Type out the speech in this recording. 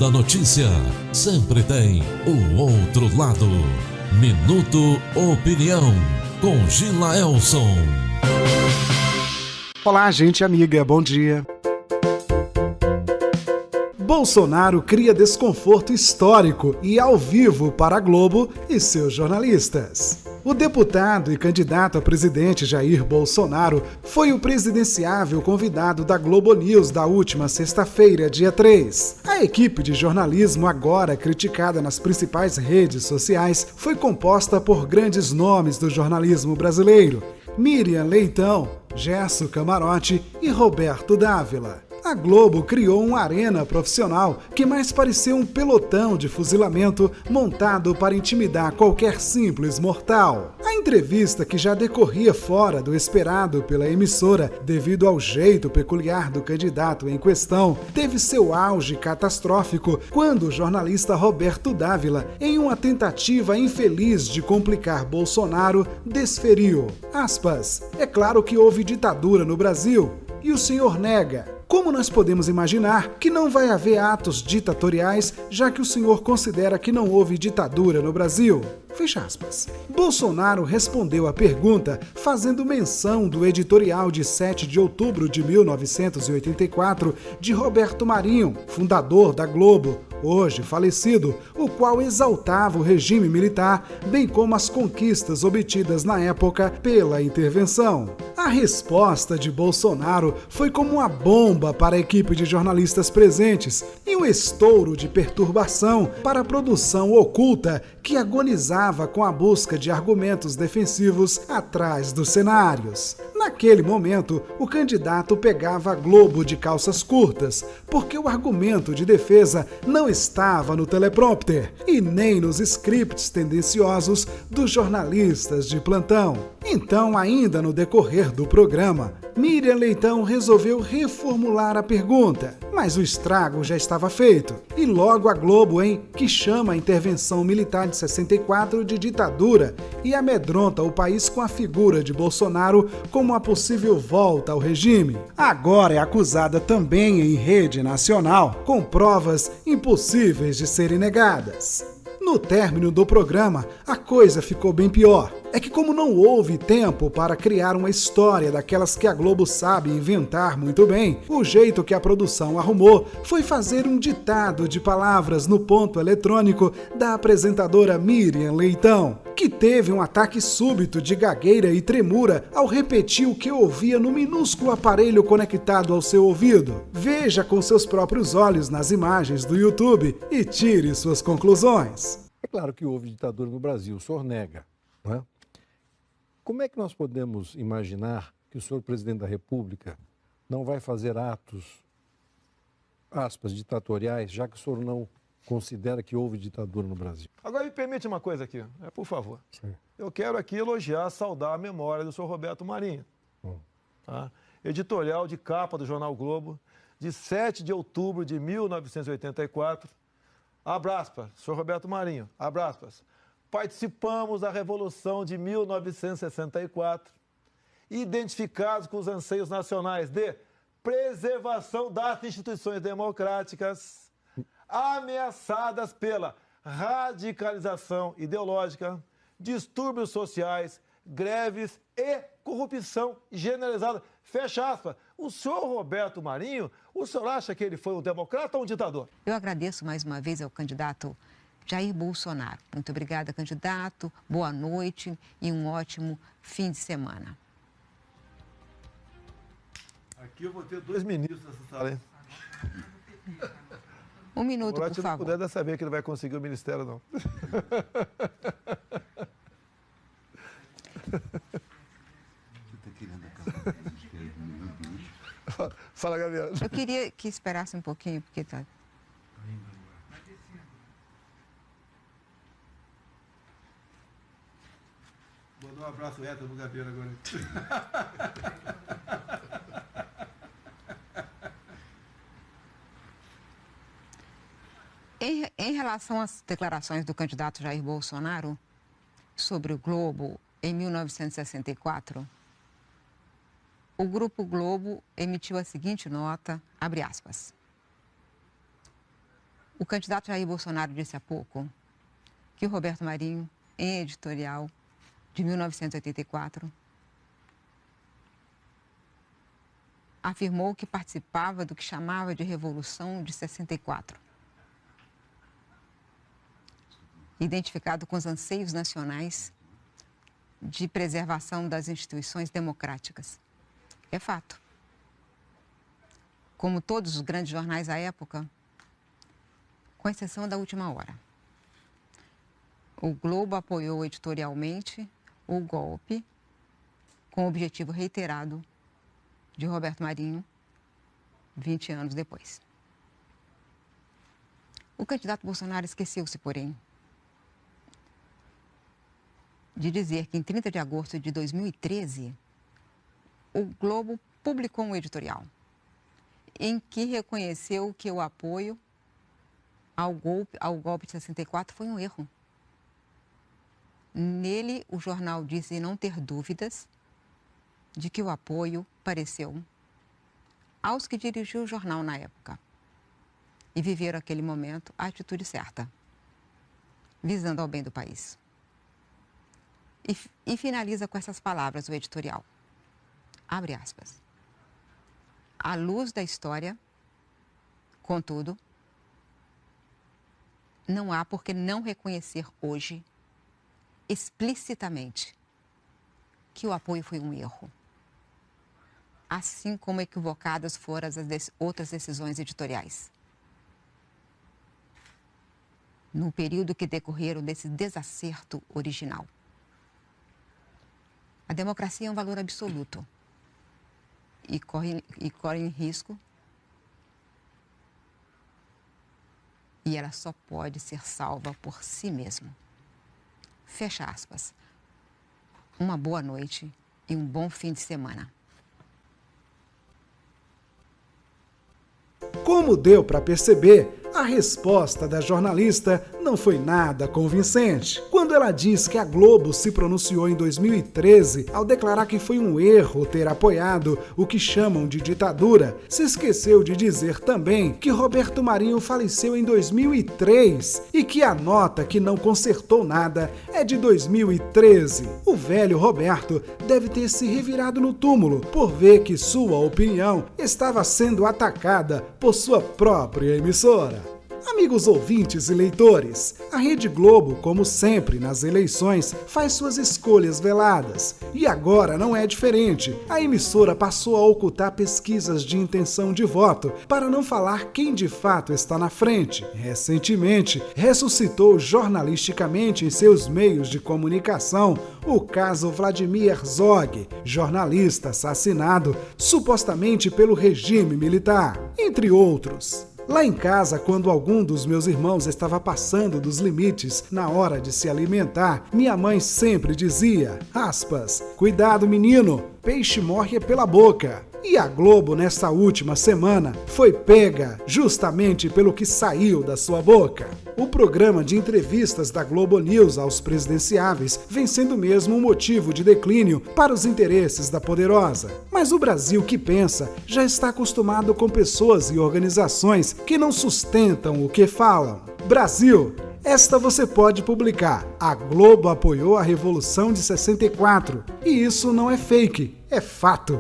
Toda notícia sempre tem o outro lado. Minuto Opinião, com Gila Elson. Olá, gente amiga, bom dia. Bolsonaro cria desconforto histórico e ao vivo para a Globo e seus jornalistas. O deputado e candidato a presidente Jair Bolsonaro foi o presidenciável convidado da Globo News da última sexta-feira, dia 3. A equipe de jornalismo, agora criticada nas principais redes sociais, foi composta por grandes nomes do jornalismo brasileiro: Miriam Leitão, Gerson Camarote e Roberto Dávila. A Globo criou uma arena profissional que mais parecia um pelotão de fuzilamento montado para intimidar qualquer simples mortal. A entrevista, que já decorria fora do esperado pela emissora devido ao jeito peculiar do candidato em questão, teve seu auge catastrófico quando o jornalista Roberto Dávila, em uma tentativa infeliz de complicar Bolsonaro, desferiu, aspas, "É claro que houve ditadura no Brasil, e o senhor nega. Como nós podemos imaginar que não vai haver atos ditatoriais, já que o senhor considera que não houve ditadura no Brasil?" Fecha aspas. Bolsonaro respondeu à pergunta fazendo menção do editorial de 7 de outubro de 1984 de Roberto Marinho, fundador da Globo, hoje falecido, o qual exaltava o regime militar, bem como as conquistas obtidas na época pela intervenção. A resposta de Bolsonaro foi como uma bomba para a equipe de jornalistas presentes e um estouro de perturbação para a produção oculta que agonizava com a busca de argumentos defensivos atrás dos cenários. Naquele momento, o candidato pegava a Globo de calças curtas, porque o argumento de defesa não estava no teleprompter e nem nos scripts tendenciosos dos jornalistas de plantão. Então, ainda no decorrer do programa, Miriam Leitão resolveu reformular a pergunta, mas o estrago já estava feito. E logo a Globo, que chama a intervenção militar de 64 de ditadura e amedronta o país com a figura de Bolsonaro como a possível volta ao regime. Agora é acusada também em rede nacional, com provas impossíveis de serem negadas. No término do programa, a coisa ficou bem pior. É que, como não houve tempo para criar uma história daquelas que a Globo sabe inventar muito bem, o jeito que a produção arrumou foi fazer um ditado de palavras no ponto eletrônico da apresentadora Miriam Leitão, que teve um ataque súbito de gagueira e tremura ao repetir o que ouvia no minúsculo aparelho conectado ao seu ouvido. Veja com seus próprios olhos nas imagens do YouTube e tire suas conclusões. É claro que houve ditadura no Brasil, o senhor nega, não é? Como é que nós podemos imaginar que o senhor presidente da República não vai fazer atos, aspas, ditatoriais, já que o senhor não considera que houve ditadura no Brasil? Agora me permite uma coisa aqui, por favor. Sim. Eu quero aqui elogiar, saudar a memória do senhor Roberto Marinho. Tá? Editorial de capa do Jornal Globo, de 7 de outubro de 1984. Abraspas, senhor Roberto Marinho, abraspas. Participamos da Revolução de 1964, identificados com os anseios nacionais de preservação das instituições democráticas, ameaçadas pela radicalização ideológica, distúrbios sociais, greves e corrupção generalizada. Fecha aspas. O senhor Roberto Marinho, o senhor acha que ele foi um democrata ou um ditador? Eu agradeço mais uma vez ao candidato Jair Bolsonaro. Muito obrigada, candidato. Boa noite e um ótimo fim de semana. Aqui eu vou ter 2 ministros nessa sala, hein? Um minuto, por Se não favor. puder, dessa vez que ele vai conseguir o ministério, não. Fala, Gabriel. Eu queria que esperasse um pouquinho, porque tá... Vou dar um abraço reto no Gabriel agora. Em relação às declarações do candidato Jair Bolsonaro sobre o Globo em 1964, o Grupo Globo emitiu a seguinte nota, abre aspas. O candidato Jair Bolsonaro disse há pouco que o Roberto Marinho, em editorial de 1984, afirmou que participava do que chamava de Revolução de 64, identificado com os anseios nacionais de preservação das instituições democráticas. É fato. Como todos os grandes jornais à época, com exceção da Última Hora, o Globo apoiou editorialmente o golpe com o objetivo reiterado de Roberto Marinho, 20 anos depois. O candidato Bolsonaro esqueceu-se, porém, de dizer que em 30 de agosto de 2013, o Globo publicou um editorial em que reconheceu que o apoio ao golpe de 64 foi um erro. Nele, o jornal disse não ter dúvidas de que o apoio pareceu aos que dirigiam o jornal na época e viveram aquele momento a atitude certa, visando ao bem do país. E finaliza com essas palavras o editorial. Abre aspas. À luz da história, contudo, não há por que não reconhecer hoje, explicitamente, que o apoio foi um erro, assim como equivocadas foram as outras decisões editoriais. No período que decorreram desse desacerto original. A democracia é um valor absoluto e corre em risco, e ela só pode ser salva por si mesma. Fecha aspas. Uma boa noite e um bom fim de semana. Como deu para perceber, a resposta da jornalista não foi nada convincente. Quando ela diz que a Globo se pronunciou em 2013 ao declarar que foi um erro ter apoiado o que chamam de ditadura, se esqueceu de dizer também que Roberto Marinho faleceu em 2003 e que a nota que não consertou nada é de 2013. O velho Roberto deve ter se revirado no túmulo por ver que sua opinião estava sendo atacada por sua própria emissora. Amigos ouvintes e leitores, a Rede Globo, como sempre nas eleições, faz suas escolhas veladas. E agora não é diferente. A emissora passou a ocultar pesquisas de intenção de voto para não falar quem de fato está na frente. Recentemente, ressuscitou jornalisticamente em seus meios de comunicação o caso Vladimir Herzog, jornalista assassinado supostamente pelo regime militar, entre outros. Lá em casa, quando algum dos meus irmãos estava passando dos limites na hora de se alimentar, minha mãe sempre dizia, aspas, cuidado menino, peixe morre pela boca. E a Globo, nessa última semana, foi pega justamente pelo que saiu da sua boca. O programa de entrevistas da Globo News aos presidenciáveis vem sendo mesmo um motivo de declínio para os interesses da poderosa. Mas o Brasil que pensa já está acostumado com pessoas e organizações que não sustentam o que falam. Brasil, esta você pode publicar. A Globo apoiou a Revolução de 64. E isso não é fake, é fato.